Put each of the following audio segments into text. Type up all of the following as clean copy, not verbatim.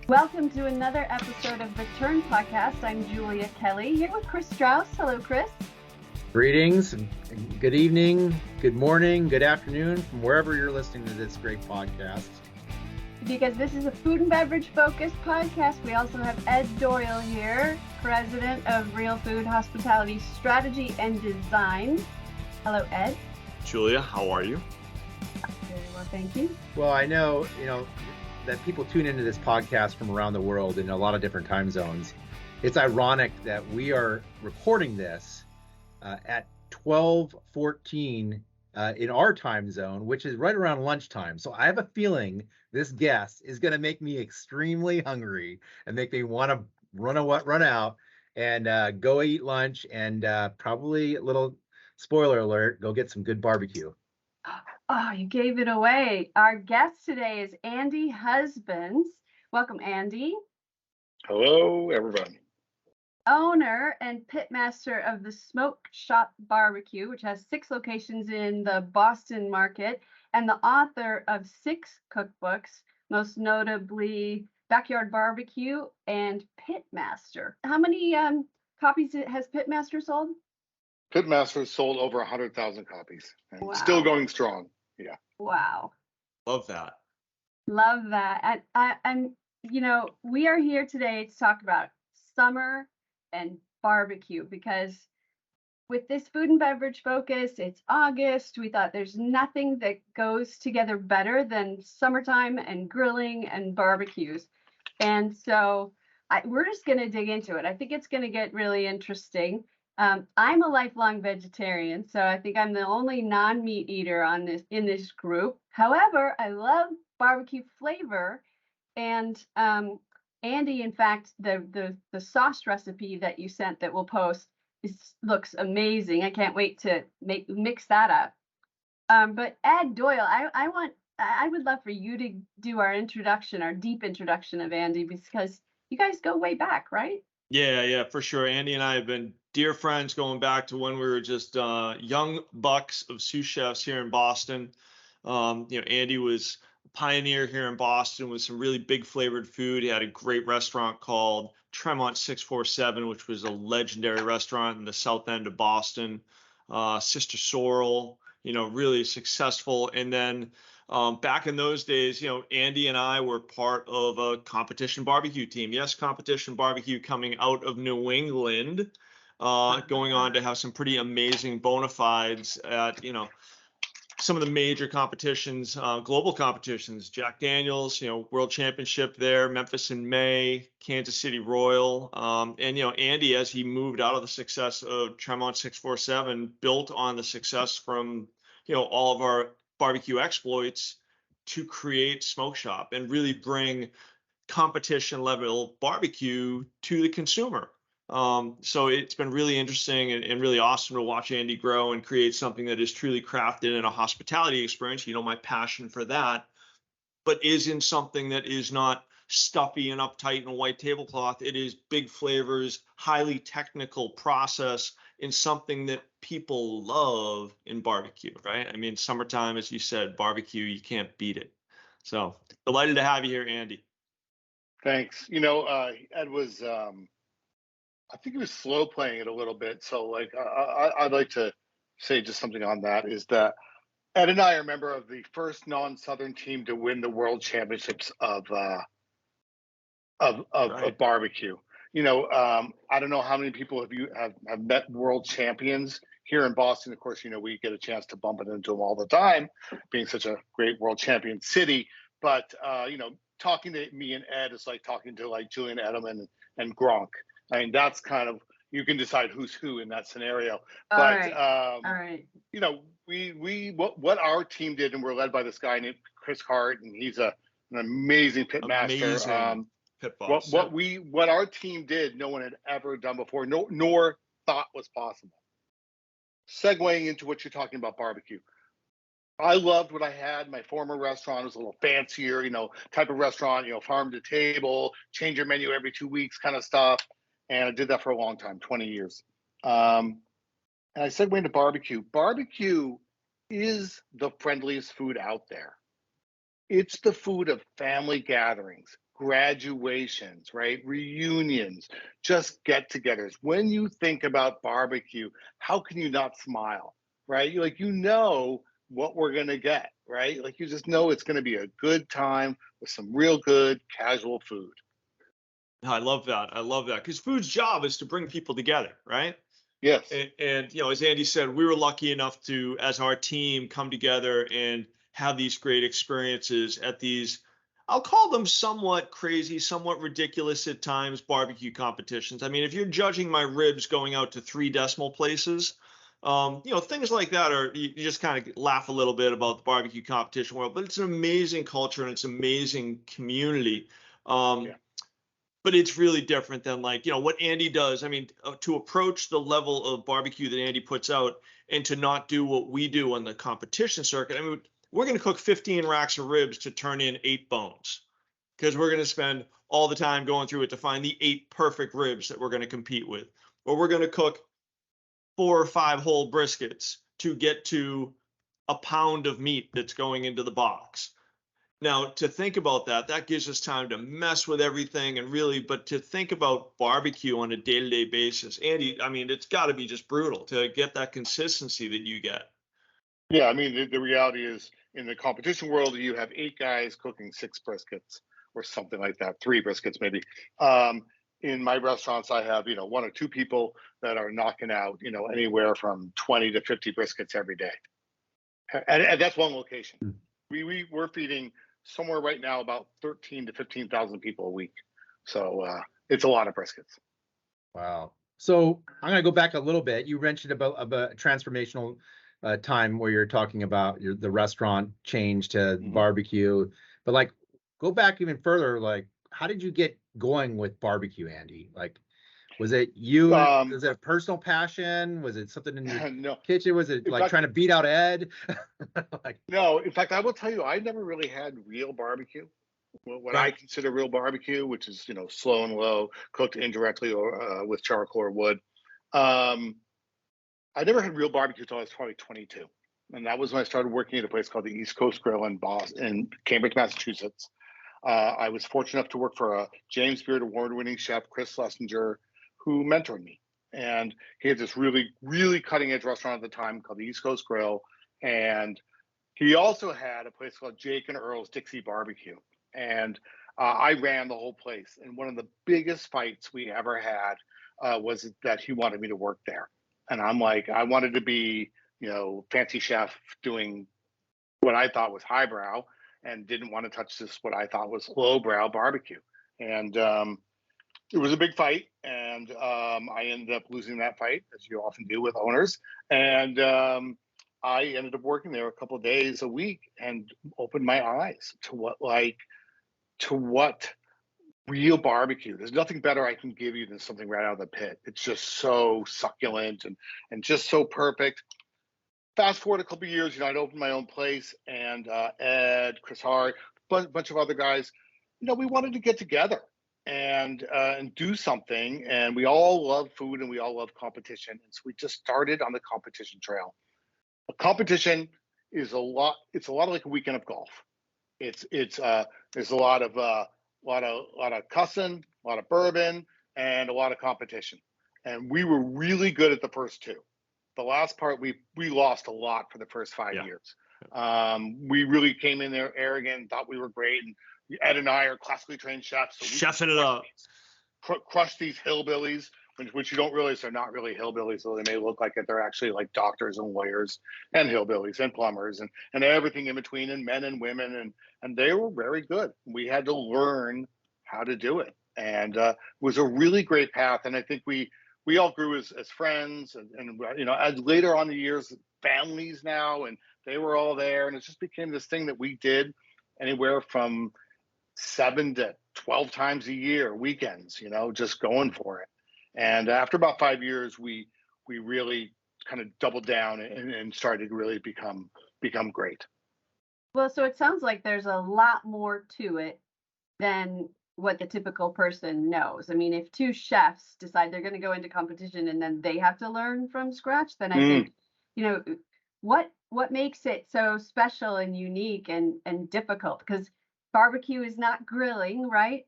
Welcome to another episode of the Turn Podcast. I'm Julia Kelly, here with Chris Strauss. Hello, Chris. Greetings, good evening, good morning, good afternoon, from wherever you're listening to this great podcast. Because this is a food and beverage focused podcast, we also have Ed Doyle here, President of Real Food Hospitality Strategy and Design. Hello, Ed. Julia, how are you? Very well, thank you. Well, I know, that people tune into this podcast from around the world in a lot of different time zones. It's ironic that we are recording this at 12:14 in our time zone, which is right around lunchtime. So I have a feeling this guest is going to make me extremely hungry and make me want to run out and go eat lunch and probably a little spoiler alert, go get some good barbecue. Oh, you gave it away. Our guest today is Andy Husbands. Welcome, Andy. Hello, everybody. Owner and pitmaster of the Smoke Shop Barbecue, which has 6 locations in the Boston market, and the author of 6 cookbooks, most notably Backyard Barbecue and Pitmaster. How many copies has Pitmaster sold? Pitmaster sold over 100,000 copies and Wow. still going strong. Yeah. Wow. Love that. Love that. And we are here today to talk about summer and barbecue, because with this food and beverage focus, it's August. We thought there's nothing that goes together better than summertime and grilling and barbecues. And so we're just going to dig into it. I think it's going to get really interesting. I'm a lifelong vegetarian, so I think I'm the only non-meat eater in this group. However, I love barbecue flavor, and Andy, in fact, the sauce recipe that you sent that we'll post looks amazing. I can't wait to mix that up. But Ed Doyle, I would love for you to do our deep introduction of Andy, because you guys go way back, right? Yeah, for sure. Andy and I have been dear friends going back to when we were just young bucks of sous chefs here in Boston. Andy was a pioneer here in Boston with some really big flavored food. He had a great restaurant called Tremont 647, which was a legendary restaurant in the south end of Boston. Sister Sorrel, really successful. And then back in those days, Andy and I were part of a competition barbecue team. Yes, competition barbecue coming out of New England, going on to have some pretty amazing bona fides at, some of the major competitions, global competitions, Jack Daniels, World Championship there, Memphis in May, Kansas City Royal. And Andy, as he moved out of the success of Tremont 647, built on the success from, all of our barbecue exploits to create Smoke Shop and really bring competition level barbecue to the consumer. So it's been really interesting and really awesome to watch Andy grow and create something that is truly crafted in a hospitality experience. My passion for that, but isn't something that is not stuffy and uptight and a white tablecloth. It is big flavors, highly technical process, in something that people love in barbecue, right? I mean, summertime, as you said, barbecue, you can't beat it. So delighted to have you here, Andy. Thanks. Ed was, I think he was slow playing it a little bit. So I'd like to say just something on that, is that Ed and I are a member of the first non-Southern team to win the World Championships of barbecue. I don't know how many people have met world champions here in Boston. Of course, we get a chance to bump into them all the time, being such a great world champion city. But talking to me and Ed is like talking to Julian Edelman and Gronk. I mean, that's kind of, you can decide who's who in that scenario. All right. What our team did, and we're led by this guy named Chris Hart, and he's an amazing pitmaster. Pit boss. What our team did, no one had ever done before, nor thought was possible. Segueing into what you're talking about, barbecue. I loved what I had. My former restaurant was a little fancier, type of restaurant, farm to table, change your menu every 2 weeks kind of stuff. And I did that for a long time, 20 years. And I segued into barbecue. Barbecue is the friendliest food out there. It's the food of family gatherings, graduations, right? Reunions, just get-togethers. When you think about barbecue, how can you not smile, right? You know what we're gonna get, right? Like you just know it's gonna be a good time with some real good casual food. I love that. I love that because food's job is to bring people together, right? Yes. And as Andy said, we were lucky enough to, as our team, come together and have these great experiences at these, I'll call them somewhat crazy, somewhat ridiculous at times, barbecue competitions. I mean, if you're judging my ribs going out to 3 decimal places, things like that are, you just kind of laugh a little bit about the barbecue competition world, but it's an amazing culture and it's an amazing community. Um, Yeah. but it's really different than what Andy does. I mean, to approach the level of barbecue that Andy puts out and to not do what we do on the competition circuit. I mean, we're going to cook 15 racks of ribs to turn in 8 bones because we're going to spend all the time going through it to find the 8 perfect ribs that we're going to compete with. Or we're going to cook 4 or 5 whole briskets to get to a pound of meat that's going into the box. Now, to think about that, that gives us time to mess with everything and really, but to think about barbecue on a day-to-day basis, Andy, I mean, it's got to be just brutal to get that consistency that you get. Yeah, I mean, the reality is in the competition world, you have 8 guys cooking 6 briskets or something like that, 3 briskets maybe. In my restaurants, I have, 1 or 2 people that are knocking out, anywhere from 20 to 50 briskets every day. And that's one location. Mm. We're feeding somewhere right now about 13 to 15,000 people a week. So it's a lot of briskets. Wow. So I'm going to go back a little bit. You mentioned about a transformational time where you're talking about the restaurant change to barbecue, but like go back even further. Like, how did you get going with barbecue, Andy? Like, was it you? Was it a personal passion? Was it something in your No, kitchen? Was it in like fact, trying to beat out Ed? Like, no. In fact, I will tell you, I never really had real barbecue. What I right. consider real barbecue, which is slow and low, cooked indirectly or with charcoal or wood. Um, I never had real barbecue until I was probably 22, and that was when I started working at a place called the East Coast Grill in Boston, in Cambridge, Massachusetts. I was fortunate enough to work for a James Beard award-winning chef, Chris Schlesinger, who mentored me. And he had this really, really cutting-edge restaurant at the time called the East Coast Grill, and he also had a place called Jake and Earl's Dixie Barbecue. And I ran the whole place. And one of the biggest fights we ever had was that he wanted me to work there. And I'm like, I wanted to be, fancy chef doing what I thought was highbrow and didn't want to touch this, what I thought was lowbrow barbecue. And it was a big fight. And I ended up losing that fight, as you often do with owners. And I ended up working there a couple of days a week and opened my eyes to what real barbecue. There's nothing better I can give you than something right out of the pit. It's just so succulent and just so perfect. Fast forward a couple of years, I'd opened my own place, and Ed, Chris Hart, bunch of other guys, we wanted to get together and do something. And we all love food and we all love competition, and so we just started on the competition trail. A competition is a lot. It's a lot like a weekend of golf. It's there's a lot of cussing, a lot of bourbon, and a lot of competition. And we were really good at the first 2. The last part, we lost a lot for the first 5 Yeah. years. We really came in there arrogant, thought we were great, and Ed and I are classically trained chefs, so we Chefing it up. crush these hillbillies, which you don't realize they're not really hillbillies, though they may look like it. They're actually like doctors and lawyers and hillbillies and plumbers and everything in between, and men and women, and they were very good. We had to learn how to do it, and it was a really great path. And I think we all grew as friends, and as later on the years, families now, and they were all there, and it just became this thing that we did anywhere from 7 to 12 times a year, weekends, just going for it. And after about 5 years, we really kind of doubled down and started to really become great. Well, so it sounds like there's a lot more to it than what the typical person knows. I mean, if 2 chefs decide they're going to go into competition and then they have to learn from scratch, then I think, what makes it so special and unique and difficult? Because barbecue is not grilling, right?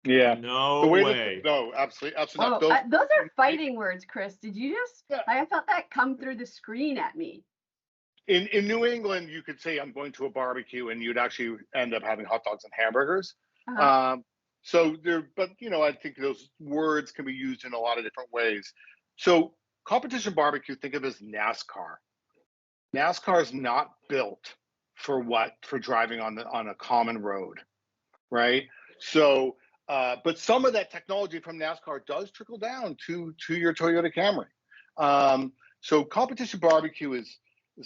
Yeah. No The way way. no, absolutely, absolutely Oh, not. those are fighting words, Chris. Did you just? Yeah. I felt that come through the screen at me. In New England, you could say I'm going to a barbecue, and you'd actually end up having hot dogs and hamburgers. Uh-huh. So there, but I think those words can be used in a lot of different ways. So competition barbecue, think of as NASCAR. NASCAR is not built for driving on a common road, right? So, but some of that technology from NASCAR does trickle down to your Toyota Camry. So competition barbecue is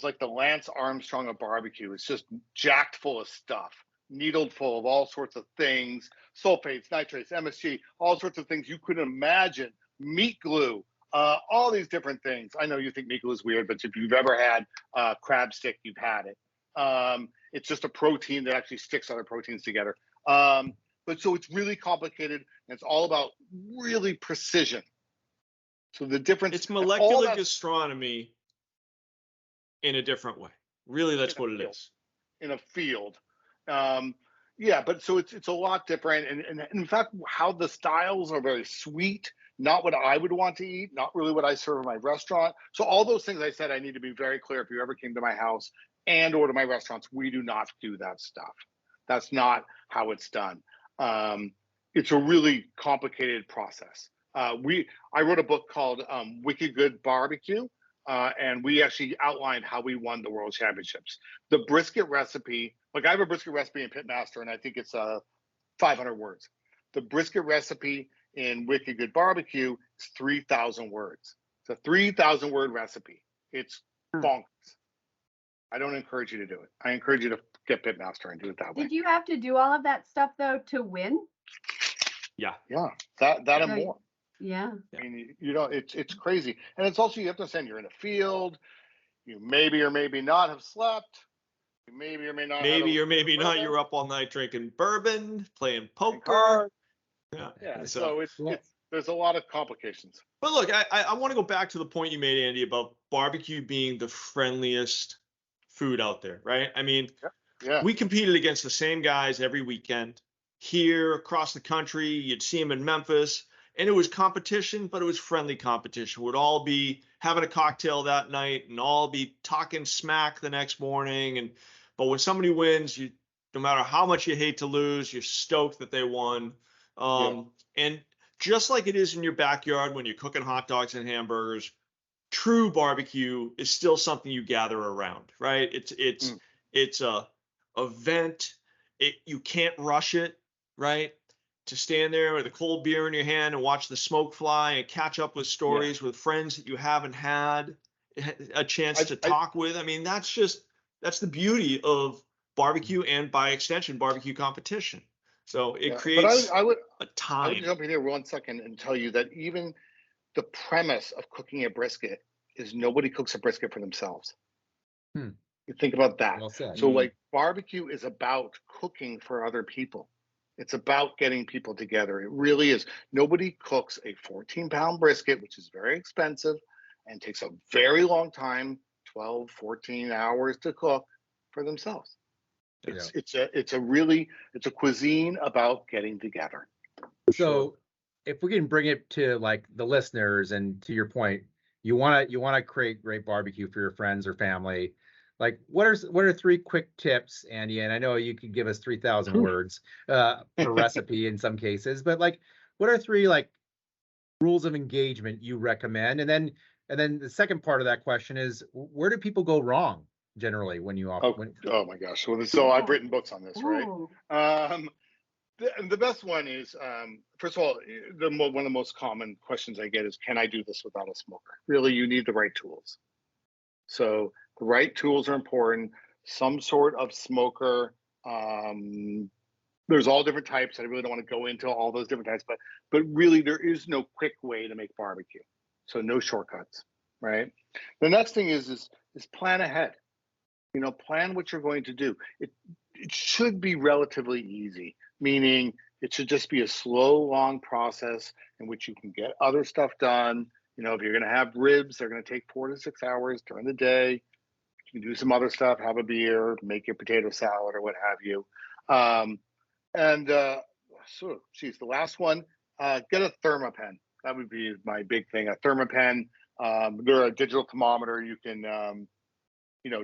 like the Lance Armstrong of barbecue. It's just jacked full of stuff, needled full of all sorts of things, sulfates, nitrates, MSG, all sorts of things you couldn't imagine, meat glue, all these different things. I know you think meat glue is weird, but if you've ever had crab stick, you've had it. It's just a protein that actually sticks other proteins together. But so it's really complicated, and it's all about really precision. So the difference, It's and all molecular that gastronomy in a different way. Really, that's in a what it field. is. In a field. Yeah, but so it's a lot different, and in fact, how the styles are very sweet, not what I would want to eat, not really what I serve in my restaurant. So all those things I said, I need to be very clear. If you ever came to my house and or to my restaurants, we do not do that stuff. That's not how it's done. It's a really complicated process. I wrote a book called Wicked Good Barbecue, and we actually outlined how we won the world championships. The brisket recipe, like I have a brisket recipe in Pitmaster, and I think it's 500 words. The brisket recipe in Wicked Good Barbecue is 3,000 words. It's a 3,000 word recipe. It's bonkers. I don't encourage you to do it. I encourage you to get Pitmaster and do it that way. Did you have to do all of that stuff though to win? Yeah. Yeah, that and So- more. Yeah. I mean, it's crazy, and it's also you have to understand you're in a field. You maybe or maybe not have slept. You maybe or may not. Maybe or maybe not. bourbon, You're up all night drinking bourbon, playing playing poker. cards. Yeah. Yeah, So, so it's there's a lot of complications. but look, I want to go back to the point you made, Andy, about barbecue being the friendliest food out there, right? I mean, Yeah, we competed against the same guys every weekend here across the country. You'd see them in Memphis, and it was competition, but it was friendly competition. We'd all be having a cocktail that night and all be talking smack the next morning. But when somebody wins, no matter how much you hate to lose, you're stoked that they won. And just like it is in your backyard when you're cooking hot dogs and hamburgers, true barbecue is still something you gather around, right? It's a event. You can't rush it, right? To stand there with a cold beer in your hand and watch the smoke fly and catch up with stories with friends that you haven't had a chance to talk with. I mean, that's the beauty of barbecue and by extension barbecue competition. So it creates but I would time. jump in here 1 second and tell you that even the premise of cooking a brisket is nobody cooks a brisket for themselves. You think about that. Well said. So like barbecue is about cooking for other people. It's about getting people together. It really is. Nobody cooks a 14-pound brisket, which is very expensive and takes a very long time, 12, 14 hours to cook, for themselves. It's a cuisine about getting together. So if we can bring it to like the listeners and to your point, you want to create great barbecue for your friends or family. Like what are 3 quick tips, Andy? And I know you could give us 3,000 words per recipe in some cases, but like what are 3 like rules of engagement you recommend? And then the second part of that question is where do people go wrong generally when you offer? Oh my gosh. So I've written books on this, right? Ooh. The best one is, first of all, one of the most common questions I get is, can I do this without a smoker? Really, you need the right tools. So the right tools are important. Some sort of smoker. There's all different types. I really don't want to go into all those different types, but really there is no quick way to make barbecue. So no shortcuts, right? The next thing is plan ahead. Plan what you're going to do. It should be relatively easy, meaning it should just be a slow, long process in which you can get other stuff done. If you're going to have ribs, they're going to take 4 to 6 hours during the day. You can do some other stuff, have a beer, make your potato salad or what have you. so geez, the last one, get a Thermapen. That would be my big thing. A Thermapen. They're a digital thermometer. You can,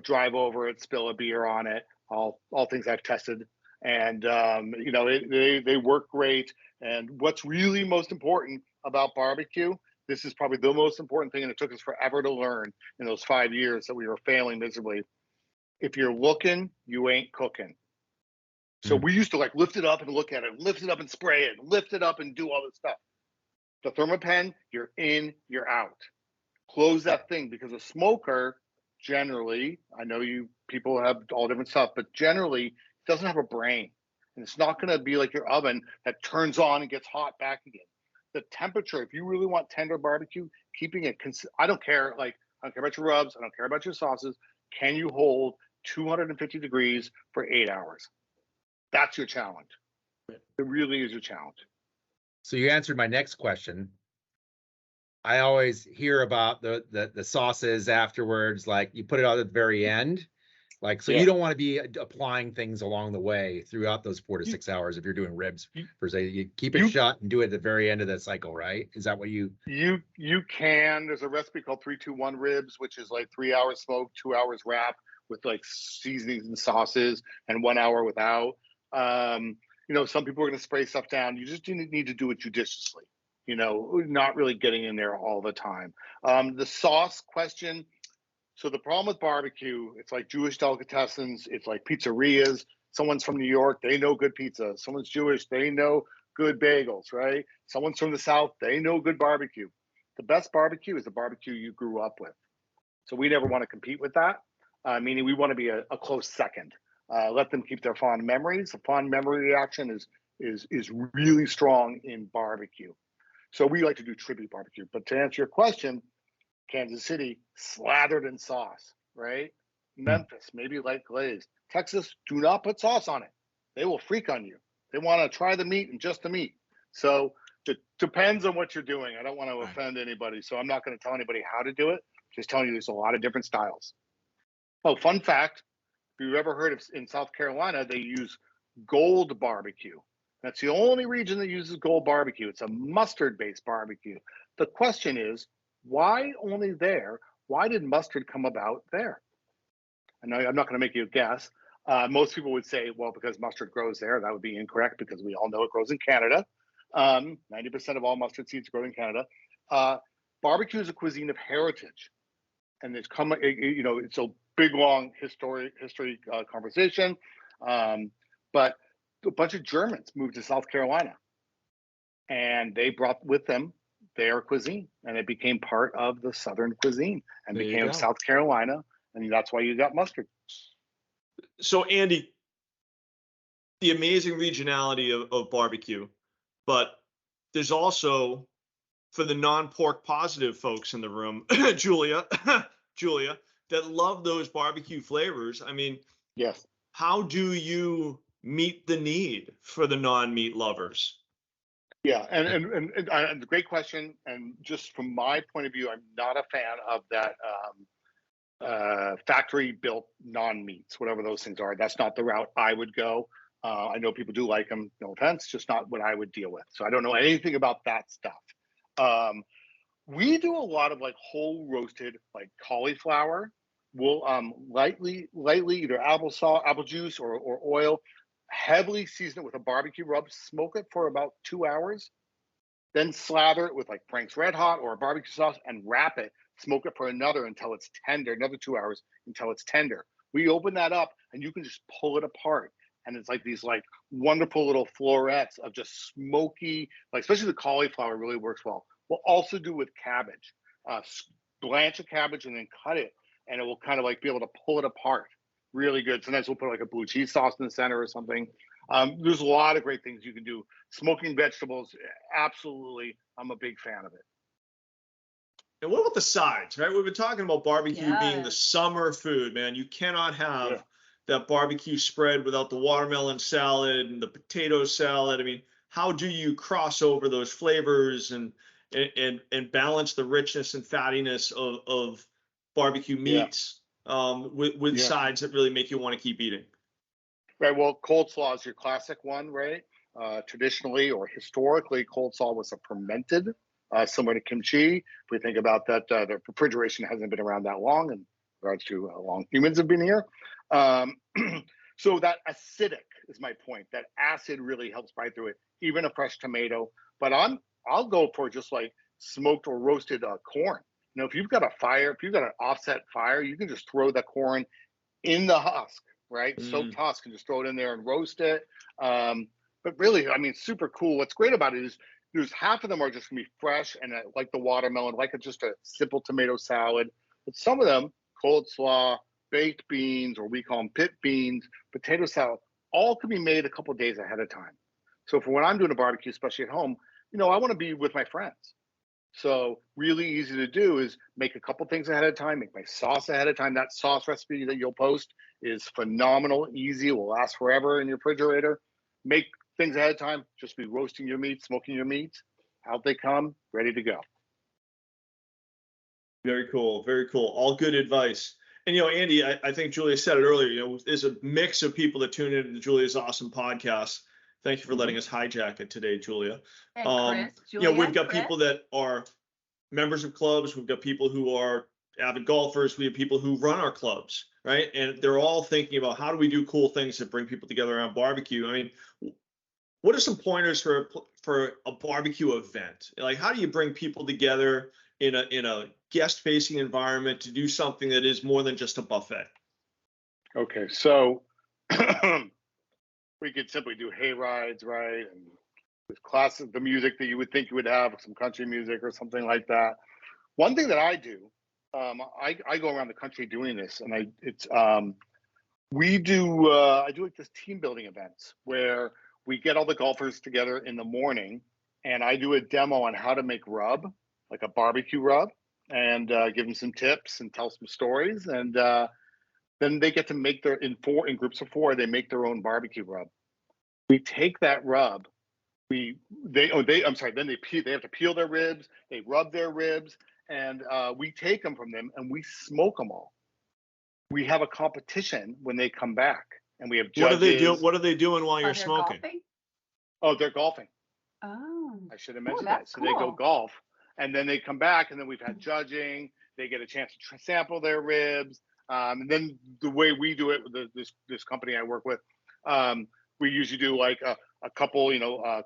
drive over it, spill a beer on it. All things I've tested, and they work great. And what's really most important about barbecue, this is probably the most important thing, and it took us forever to learn in those 5 years that we were failing miserably. If you're looking, you ain't cooking. So we used to like lift it up and look at it, lift it up and spray it, lift it up and do all this stuff. The Thermapen, you're in, you're out. Close that thing, because a smoker generally, I know you people have all different stuff, but generally it doesn't have a brain. And it's not going to be like your oven that turns on and gets hot back again. The temperature, if you really want tender barbecue, keeping it, I don't care about your rubs, I don't care about your sauces. Can you hold 250 degrees for 8 hours? That's your challenge. It really is your challenge. So you answered my next question. I always hear about the sauces afterwards, like you put it out at the very end. Like, so you don't want to be applying things along the way throughout those 4 to 6 hours if you're doing ribs per se. You keep it shut and do it at the very end of the cycle, right? Is that what you can? There's a recipe called 3-2-1 ribs, which is like 3 hours smoke, 2 hours wrap with like seasonings and sauces, and 1 hour without. Some people are going to spray stuff down. You just need to do it judiciously. Not really getting in there all the time. The sauce question. So the problem with barbecue, it's like Jewish delicatessens. It's like pizzerias. Someone's from New York, they know good pizza. Someone's Jewish, they know good bagels, right? Someone's from the South, they know good barbecue. The best barbecue is the barbecue you grew up with. So we never want to compete with that, meaning we want to be a close second. Let them keep their fond memories. The fond memory reaction is really strong in barbecue. So we like to do tribute barbecue. But to answer your question, Kansas City, slathered in sauce, right? Memphis, maybe light glazed. Texas, do not put sauce on it. They will freak on you. They want to try the meat and just the meat. So it depends on what you're doing. I don't want to offend anybody, so I'm not going to tell anybody how to do it. Just telling you there's a lot of different styles. Oh, fun fact, if you've ever heard of, in South Carolina, they use Gold barbecue. That's the only region that uses Gold barbecue. It's a mustard-based barbecue. The question is, why only there? Why did mustard come about there? And I'm not going to make you guess. Most people would say, well, because mustard grows there. That would be incorrect, because we all know it grows in Canada. 90% of all mustard seeds grow in Canada. Barbecue is a cuisine of heritage, and it's it's a big, long history conversation. But a bunch of Germans moved to South Carolina, and they brought with them their cuisine, and it became part of the Southern cuisine and became South Carolina, and that's why you got mustard. So Andy, the amazing regionality of barbecue, but there's also, for the non-pork positive folks in the room, Julia, that love those barbecue flavors. I mean, yes. How do you meet the need for the non-meat lovers? Yeah, and great question. And just from my point of view, I'm not a fan of that factory-built non-meats, whatever those things are. That's not the route I would go. I know people do like them. No offense, just not what I would deal with. So I don't know anything about that stuff. We do a lot of like whole roasted, like cauliflower. We'll lightly either apple juice or oil, heavily season it with a barbecue rub, smoke it for about 2 hours, then slather it with like Frank's Red Hot or a barbecue sauce and wrap it, smoke it for another 2 hours until it's tender. We open that up and you can just pull it apart. And it's like these like wonderful little florets of just smoky, like especially the cauliflower really works well. We'll also do with cabbage, blanch a cabbage and then cut it, and it will kind of like be able to pull it apart. Really good. Sometimes we'll put like a blue cheese sauce in the center or something. There's a lot of great things you can do. Smoking vegetables, absolutely. I'm a big fan of it. And what about the sides, right? We've been talking about barbecue being the summer food, man. You cannot have that barbecue spread without the watermelon salad and the potato salad. I mean, how do you cross over those flavors and balance the richness and fattiness of barbecue meats with sides that really make you want to keep eating? Right. Well, coleslaw is your classic one, right? Traditionally or historically, cold slaw was a fermented, similar to kimchi. If we think about that, the refrigeration hasn't been around that long in regards to how long humans have been here. So that acidic is my point. That acid really helps bite through it, even a fresh tomato. But I'll go for just like smoked or roasted corn. You know, if you've got a fire, if you've got an offset fire, you can just throw the corn in the husk, right? Soaked husk, and just throw it in there and roast it. But really, I mean, super cool. What's great about it is there's half of them are just gonna be fresh and like the watermelon, like just a simple tomato salad. But some of them, cold slaw, baked beans, or we call them pit beans, potato salad, all can be made a couple of days ahead of time. So for when I'm doing a barbecue, especially at home, you know, I want to be with my friends. So really easy to do is make a couple things ahead of time, make my sauce ahead of time. That sauce recipe that you'll post is phenomenal, easy, will last forever in your refrigerator. Make things ahead of time, just be roasting your meat, smoking your meat. Out they come, ready to go. Very cool. Very cool. All good advice. And, you know, Andy, I think Julia said it earlier, you know, there's a mix of people that tune into Julia's awesome podcast. Thank you for letting us hijack it today, Julia. And Chris, You know, we've got Chris. people that are members of clubs. We've got people who are avid golfers. We have people who run our clubs, right? And they're all thinking about how do we do cool things that bring people together around barbecue. I mean, what are some pointers for a barbecue event? Like, how do you bring people together in a guest-facing environment to do something that is more than just a buffet? Okay, so we could simply do hay rides, right? And with classic, the music that you would think you would have, some country music or something like that. One thing that I do, I go around the country doing this, and I do like this team building events where we get all the golfers together in the morning, and I do a demo on how to make rub, like a barbecue rub, and give them some tips and tell some stories, and then they get to make in groups of 4, they make their own barbecue rub. We take that rub, then they have to peel their ribs, they rub their ribs, and we take them from them and we smoke them all. We have a competition when they come back, and we have judges. What are they doing while you're smoking? Golfing? Oh, they're golfing. Oh, I should have mentioned that's that. So cool. they go golf, and then they come back, and then we've had judging. They get a chance to sample their ribs. And then the way we do it with this company I work with, we usually do like a couple,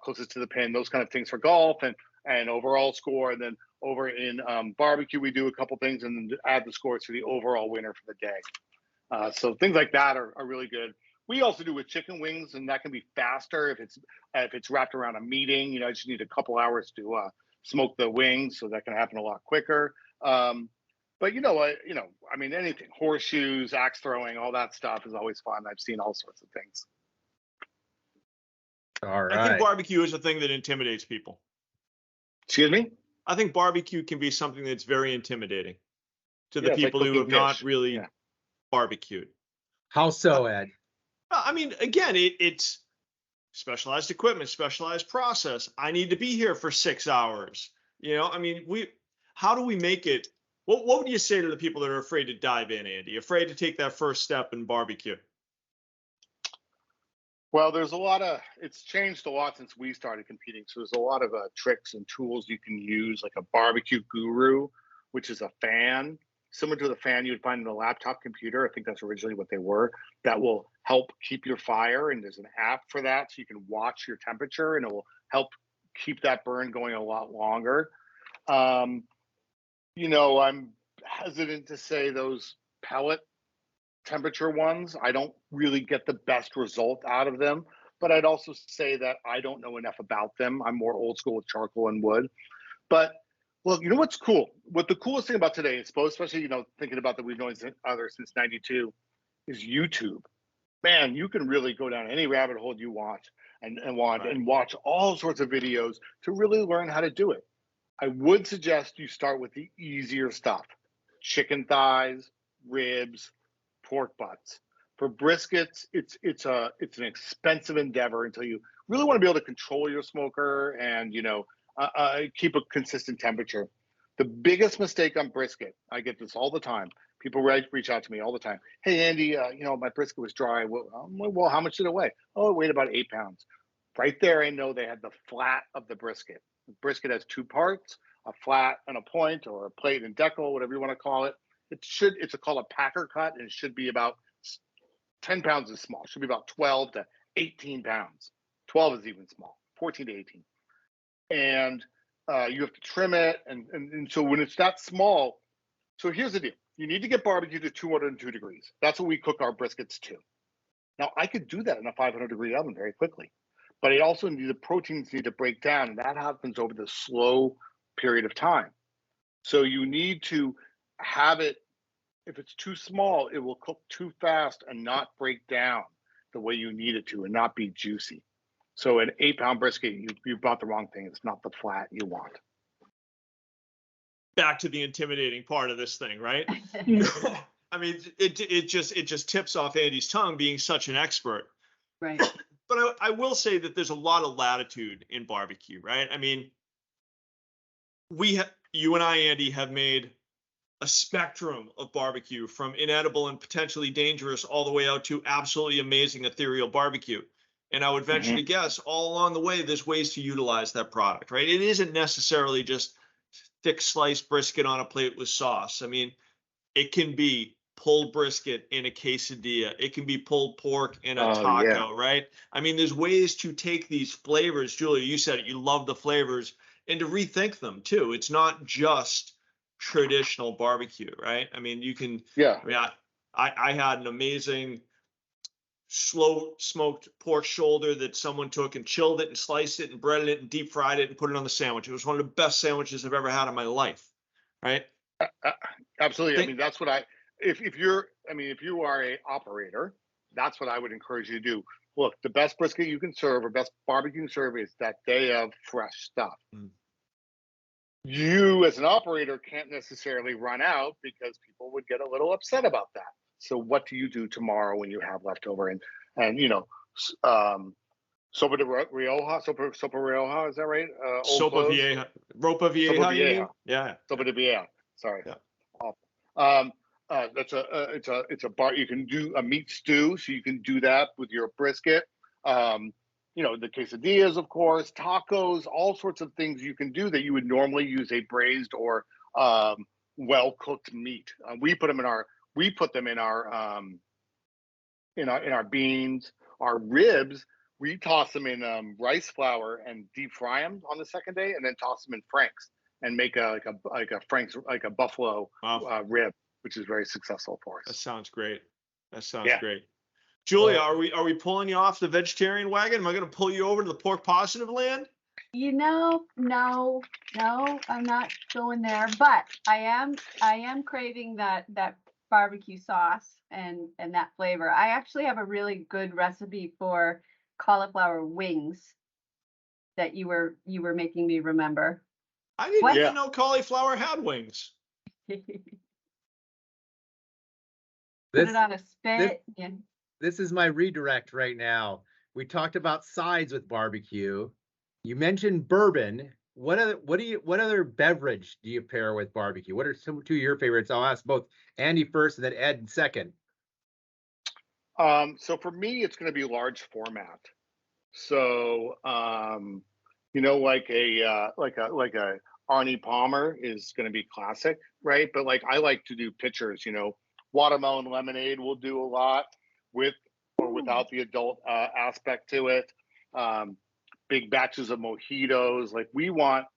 closest to the pin, those kind of things for golf and overall score. And then over in barbecue, we do a couple things and then add the scores to the overall winner for the day. So things like that are really good. We also do with chicken wings, and that can be faster if it's wrapped around a meeting. You know, I just need a couple hours to smoke the wings, so that can happen a lot quicker. But I mean, anything, horseshoes, axe throwing, all that stuff is always fun. I've seen all sorts of things. All right. I think barbecue is a thing that intimidates people. Excuse me? I think barbecue can be something that's very intimidating to the Yeah, it's like people who have cooking not fish. really Yeah. barbecued. How so, Ed? I mean, again, it's specialized equipment, specialized process. I need to be here for 6 hours. You know, I mean, how do we make it? What would you say to the people that are afraid to dive in, Andy? Afraid to take that first step in barbecue? Well, it's changed a lot since we started competing. So there's a lot of tricks and tools you can use, like a barbecue guru, which is a fan, similar to the fan you would find in a laptop computer. I think that's originally what they were. That will help keep your fire. And there's an app for that. So you can watch your temperature, and it will help keep that burn going a lot longer. I'm hesitant to say those pellet temperature ones. I don't really get the best result out of them, but I'd also say that I don't know enough about them. I'm more old school with charcoal and wood. But well, you know what's cool? What the coolest thing about today, especially thinking about that we've known other since '92, is YouTube. Man, you can really go down any rabbit hole you want and watch all sorts of videos to really learn how to do it. I would suggest you start with the easier stuff: chicken thighs, ribs, pork butts. For briskets, it's an expensive endeavor until you really want to be able to control your smoker and keep a consistent temperature. The biggest mistake on brisket, I get this all the time. People reach out to me all the time. Hey, Andy, my brisket was dry. Well, how much did it weigh? Oh, it weighed about 8 pounds. Right there, I know they had the flat of the brisket. The brisket has two parts, a flat and a point, or a plate and decal, whatever you want to call it. It's called a packer cut, and it should be about 10 pounds is small. It should be about 12 to 18 pounds. 12 is even small, 14 to 18. And you have to trim it. And so when it's that small, so here's the deal. You need to get barbecue to 202 degrees. That's what we cook our briskets to. Now, I could do that in a 500-degree oven very quickly, but I also need the proteins need to break down, and that happens over the slow period of time. So you need to have it. If it's too small, it will cook too fast and not break down the way you need it to, and not be juicy. So an 8-pound brisket, you bought the wrong thing. It's not the flat you want. Back to the intimidating part of this thing, right? I mean, it just tips off Andy's tongue being such an expert. Right. But I will say that there's a lot of latitude in barbecue, right? I mean, you and I, Andy, have made a spectrum of barbecue, from inedible and potentially dangerous all the way out to absolutely amazing ethereal barbecue. And I would venture to guess all along the way, there's ways to utilize that product, right? It isn't necessarily just thick sliced brisket on a plate with sauce. I mean, it can be pulled brisket in a quesadilla. It can be pulled pork in a taco, right? I mean, there's ways to take these flavors. Julia, you said it, you love the flavors, and to rethink them too. It's not just traditional barbecue, right? I mean, you can, I had an amazing slow smoked pork shoulder that someone took and chilled it and sliced it and breaded it and deep fried it and put it on the sandwich. It was one of the best sandwiches I've ever had in my life, right? Absolutely. I mean, that's what if you are a operator, that's what I would encourage you to do. Look, the best brisket you can serve, or best barbecue you can serve, is that day of fresh stuff. You as an operator can't necessarily run out, because people would get a little upset about that. So what do you do tomorrow when you have leftover? And sopa de rioja, sopa rioja, is that right? Sopa vieja, ropa vieja. Sopa vieja. You mean? Yeah. Sopa de vieja. Sorry. Yeah. It's a bar. You can do a meat stew, so you can do that with your brisket. The quesadillas, of course, tacos, all sorts of things you can do that you would normally use a braised or well-cooked meat. We put them in our beans. Our ribs, we toss them in rice flour and deep fry them on the second day, and then toss them in franks and make a buffalo rib, which is very successful for us. That sounds great. Great. Julia, are we pulling you off the vegetarian wagon? Am I going to pull you over to the pork positive land? No, I'm not going there, but I am craving that barbecue sauce and that flavor. I actually have a really good recipe for cauliflower wings that you were making me remember. I didn't even know cauliflower had wings. Put it on a spit. This is my redirect right now. We talked about sides with barbecue. You mentioned bourbon. What other beverage do you pair with barbecue? What are two of your favorites? I'll ask both Andy first and then Ed second. So for me, it's going to be large format. So like a Arnie Palmer is going to be classic, right? But like I like to do pitchers. Watermelon lemonade will do a lot with or without the adult aspect to it. Big batches of mojitos. Like we want,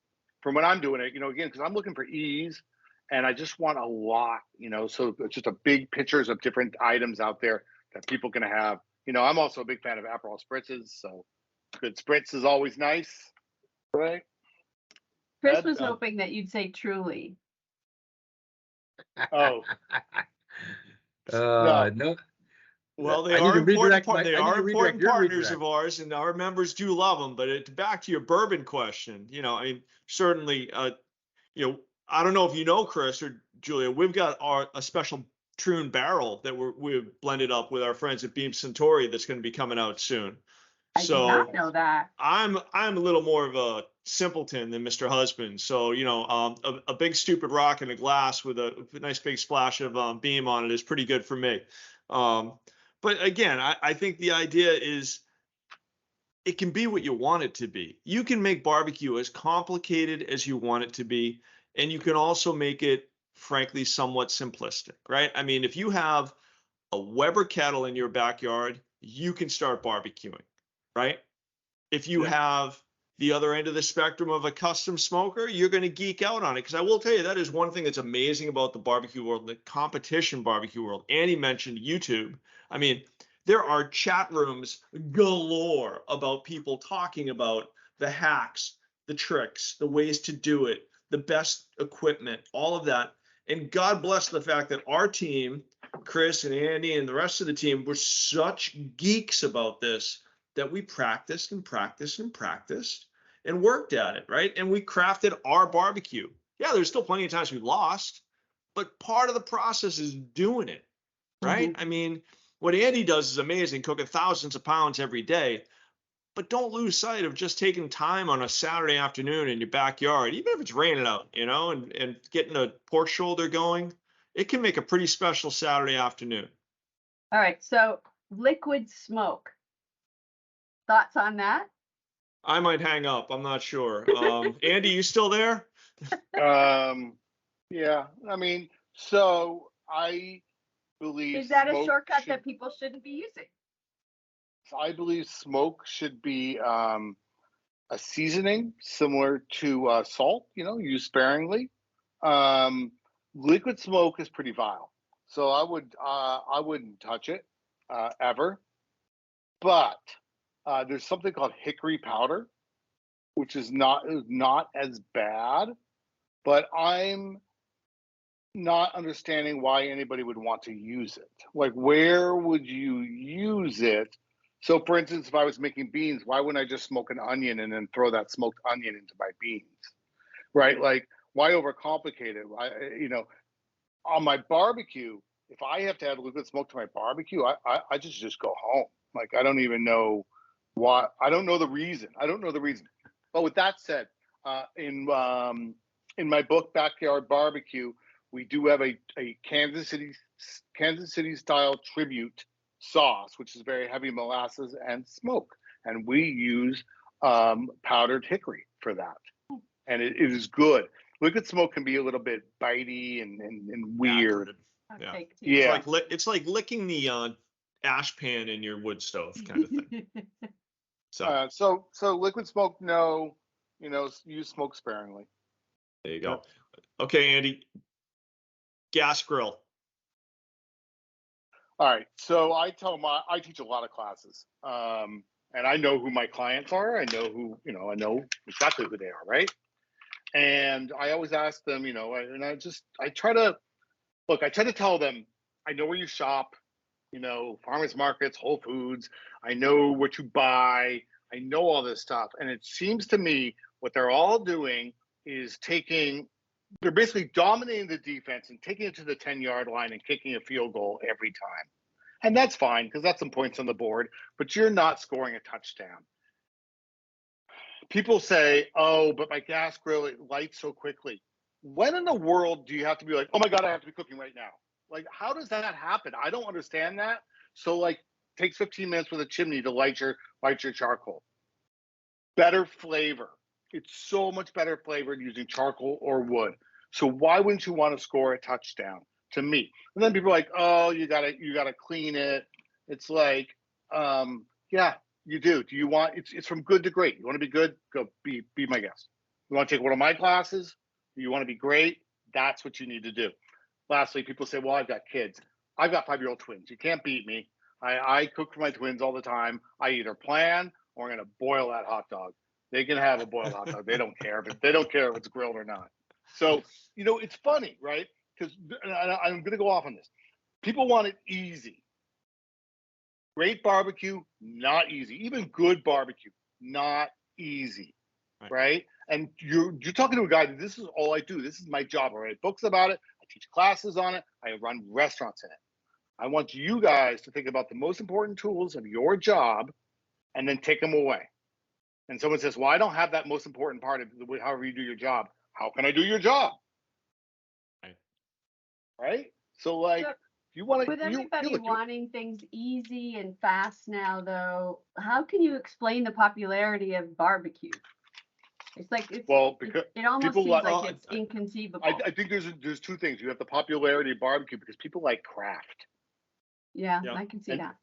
from when I'm doing it, again, because I'm looking for ease, and I just want a lot, so it's just a big pitchers of different items out there that people can have. I'm also a big fan of Aperol spritzes, so good spritz is always nice, right? Chris was hoping that you'd say Truly. Oh. No. Well, they are important partners of ours, and our members do love them. But back to your bourbon question, certainly, I don't know if you know, Chris or Julia, we've got a special Troon barrel that we've blended up with our friends at Beam Suntory that's going to be coming out soon. I did not know that. I'm a little more of a simpleton than Mr. Husband. So, a big stupid rock in a glass with a nice big splash of Beam on it is pretty good for me. But again, I think the idea is it can be what you want it to be. You can make barbecue as complicated as you want it to be, and you can also make it, frankly, somewhat simplistic, right? I mean, if you have a Weber kettle in your backyard, you can start barbecuing, right? If you Yeah. have the other end of the spectrum of a custom smoker, you're going to geek out on it. Because I will tell you, that is one thing that's amazing about the barbecue world, the competition barbecue world. Annie mentioned YouTube. I mean, there are chat rooms galore about people talking about the hacks, the tricks, the ways to do it, the best equipment, all of that. And God bless the fact that our team, Chris and Andy and the rest of the team, were such geeks about this that we practiced and practiced and practiced and worked at it, right? And we crafted our barbecue. Yeah, there's still plenty of times we lost, but part of the process is doing it, right? I mean, what Andy does is amazing, cooking thousands of pounds every day, but don't lose sight of just taking time on a Saturday afternoon in your backyard, even if it's raining out, and getting a pork shoulder going. It can make a pretty special Saturday afternoon. All right. So liquid smoke. Thoughts on that? I might hang up. I'm not sure. Andy, you still there? Yeah, I mean, so I believe Is that a smoke shortcut should, that people shouldn't be using? I believe smoke should be a seasoning similar to salt, used sparingly. Liquid smoke is pretty vile, so I wouldn't touch it ever. But there's something called hickory powder, which is not as bad, but I'm not understanding why anybody would want to use it. Like, where would you use it? So, for instance, if I was making beans, why wouldn't I just smoke an onion and then throw that smoked onion into my beans? Right? Like, why overcomplicate it? On my barbecue, if I have to add liquid smoke to my barbecue, I just go home. Like, I don't even know why. I don't know the reason. But with that said, in my book Backyard Barbecue, we do have a Kansas City style tribute sauce, which is very heavy molasses and smoke, and we use powdered hickory for that, and it is good. Liquid smoke can be a little bit bitey and weird. Yeah. Okay. Yeah. It's like licking the ash pan in your wood stove kind of thing. So liquid smoke, no, use smoke sparingly. There you go. Okay, Andy, gas grill. All right. So I teach a lot of classes. And I know who my clients are. I know I know exactly who they are, right? And I always ask them, I try to tell them, I know where you shop, farmers markets, Whole Foods. I know what you buy. I know all this stuff. And it seems to me what they're all doing is they're basically dominating the defense and taking it to the 10-yard line and kicking a field goal every time. And that's fine because that's some points on the board, but you're not scoring a touchdown. People say, oh, but my gas grill, it lights so quickly. When in the world do you have to be like, oh my God, I have to be cooking right now? Like, how does that happen? I don't understand that. So, like, takes 15 minutes with a chimney to light your charcoal. Better flavor. It's so much better flavored using charcoal or wood. So why wouldn't you want to score a touchdown? To me, and then people are like, oh, you gotta clean it. It's like, yeah, you do. Do you want? It's from good to great. You want to be good? Go be my guest. You want to take one of my classes? You want to be great? That's what you need to do. Lastly, people say, well, I've got kids. I've got 5-year-old twins. You can't beat me. I cook for my twins all the time. I either plan or I'm gonna boil that hot dog. They can have a boiled hot dog. They don't care if it's grilled or not. So it's funny, right? Because I'm going to go off on this. People want it easy. Great barbecue, not easy. Even good barbecue, not easy, right? And you're talking to a guy that this is all I do. This is my job. I write books about it. I teach classes on it. I run restaurants in it. I want you guys to think about the most important tools of your job and then take them away. And someone says, well, I don't have that most important part of however you do your job. How can I do your job? Right? So, like, You want to, With everybody wanting things easy and fast now, though, how can you explain the popularity of barbecue? It's like because it almost people seems like, like it's inconceivable. I think there's two things. You have the popularity of barbecue because people like craft. Yeah, Yeah. I can see that.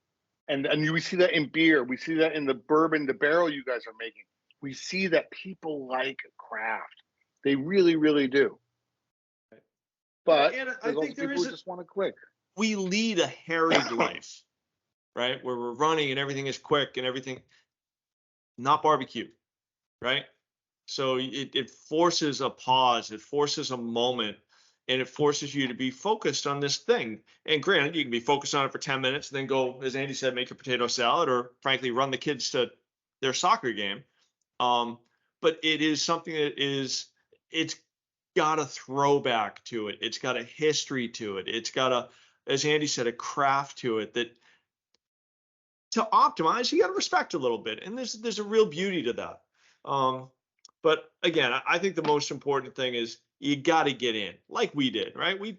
And we see that in beer. We see that in the bourbon, the barrel you guys are making. We see that people like craft. They really, really do. But And I there's also think there people is who just want it quick. we lead a harried life, right? Where we're running and everything is quick and everything, not barbecue, right? So it forces a pause, it forces a moment, and it forces you to be focused on this thing. And granted, you can be focused on it for 10 minutes, and then go, as Andy said, make a potato salad, or frankly, run the kids to their soccer game. But it is something that it's got a throwback to it. It's got a history to it. It's got a, as Andy said, a craft to it that to optimize, you got to respect a little bit. And there's a real beauty to that. But again, I think the most important thing is you got to get in, like we did, right? We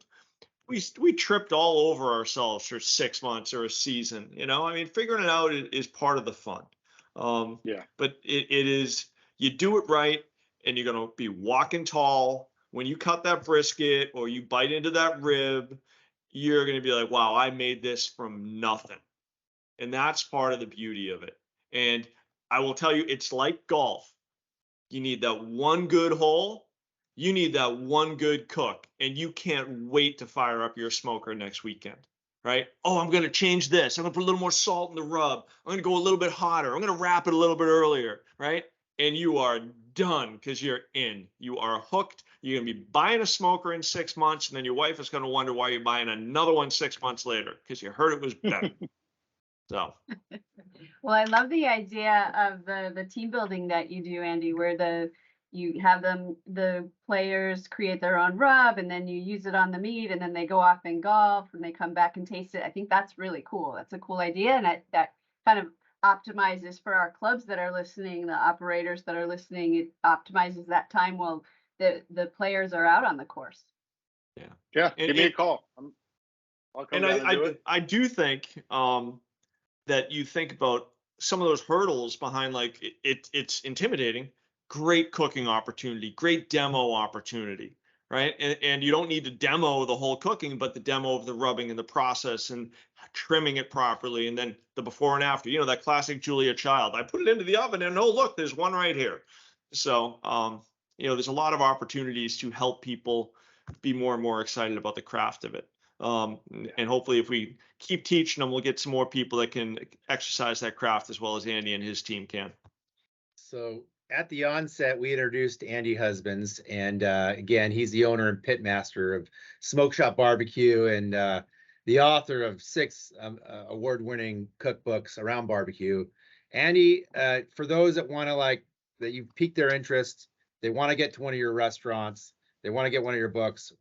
tripped all over ourselves for 6 months or a season. I mean, figuring it out is part of the fun. Yeah. But it is, you do it right, and you're gonna be walking tall when you cut that brisket or you bite into that rib. You're gonna be like, wow, I made this from nothing, and that's part of the beauty of it. And I will tell you, it's like golf. You need that one good hole. You need that one good cook, and you can't wait to fire up your smoker next weekend, right? Oh, I'm going to change this. I'm going to put a little more salt in the rub. I'm going to go a little bit hotter. I'm going to wrap it a little bit earlier, right? And you are done because you're in. You are hooked. You're going to be buying a smoker in 6 months, and then your wife is going to wonder why you're buying another one 6 months later because you heard it was better. So. Well, I love the idea of the team building that you do, Andy, where you have the players create their own rub and then you use it on the meat and then they go off and golf and they come back and taste it. I think that's really cool. That's a cool idea, and that kind of optimizes for our clubs that are listening, the operators that are listening. It optimizes that time while the players are out on the course. Yeah. Give me a call. I'll come down and do it. I do think that you think about some of those hurdles behind, like it's intimidating. Great cooking opportunity, great demo opportunity, right? And you don't need to demo the whole cooking, but the demo of the rubbing and the process and trimming it properly, and then the before and after. That classic Julia Child. I put it into the oven, and oh look, there's one right here. So there's a lot of opportunities to help people be more and more excited about the craft of it. And hopefully if we keep teaching them, we'll get some more people that can exercise that craft as well as Andy and his team can. So at the onset, we introduced Andy Husbands, and again, he's the owner and pitmaster of Smoke Shop Barbecue, and the author of 6 award-winning cookbooks around barbecue. Andy, for those that want to that you've piqued their interest, they want to get to one of your restaurants, they want to get one of your books,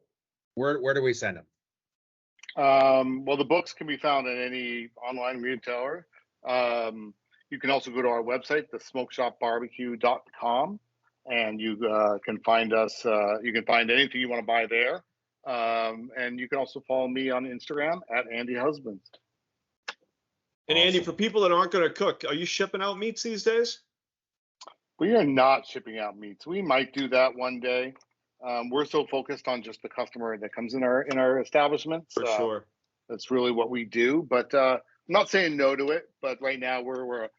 where do we send them? Well, the books can be found at any online retailer. You can also go to our website, thesmokeshopbarbecue.com, and you can find us. You can find anything you want to buy there. And you can also follow me on Instagram at Andy Husbands. And awesome. Andy, for people that aren't going to cook, are you shipping out meats these days? We are not shipping out meats. We might do that one day. We're so focused on just the customer that comes in our establishments. For sure. That's really what we do. But I'm not saying no to it. But right now we're a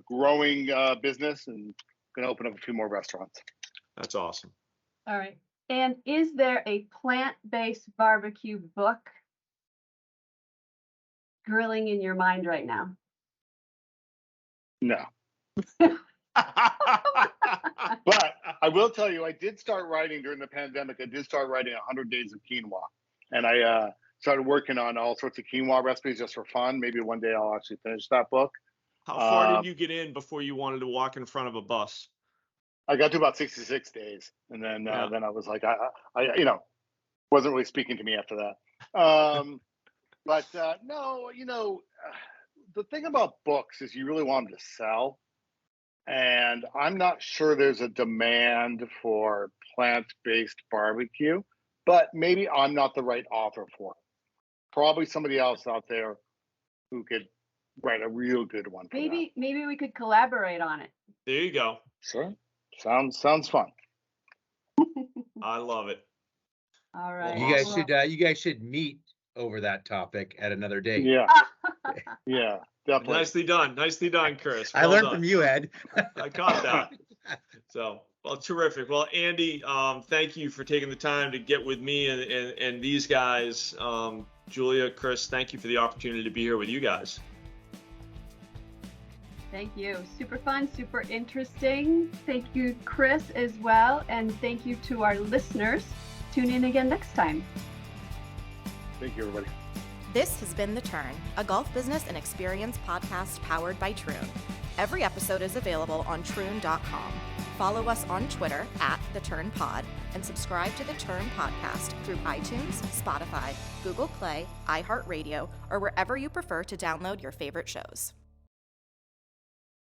growing business and going to open up a few more restaurants. That's awesome. All right. And is there a plant-based barbecue book grilling in your mind right now? No. But I will tell you, I did start writing during the pandemic. I did start writing 100 Days of Quinoa. And I started working on all sorts of quinoa recipes just for fun. Maybe one day I'll actually finish that book. How far did you get in before you wanted to walk in front of a bus? I got to about 66 days. And then then I was like, I wasn't really speaking to me after that. But no, the thing about books is you really want them to sell. And I'm not sure there's a demand for plant-based barbecue, but maybe I'm not the right author for it. probably somebody else out there who could write a real good one. For Maybe we could collaborate on it. There you go. that. Sure. Sounds fun. I love it. All right. You guys should meet over that topic at another date. Yeah. Yeah. Definitely. Nicely done, Chris. I Well learned done. from you, Ed. I caught that. So, well, terrific. Well, Andy, thank you for taking the time to get with me and these guys. Julia, Chris, thank you for the opportunity to be here with you guys. Thank you. Super fun, super interesting. Thank you, Chris, as well. And thank you to our listeners. Tune in again next time. Thank you, everybody. This has been The Turn, a golf business and experience podcast powered by Troon. Every episode is available on troon.com. Follow us on Twitter @TheTurnPod and subscribe to The Turn podcast through iTunes, Spotify, Google Play, iHeartRadio, or wherever you prefer to download your favorite shows.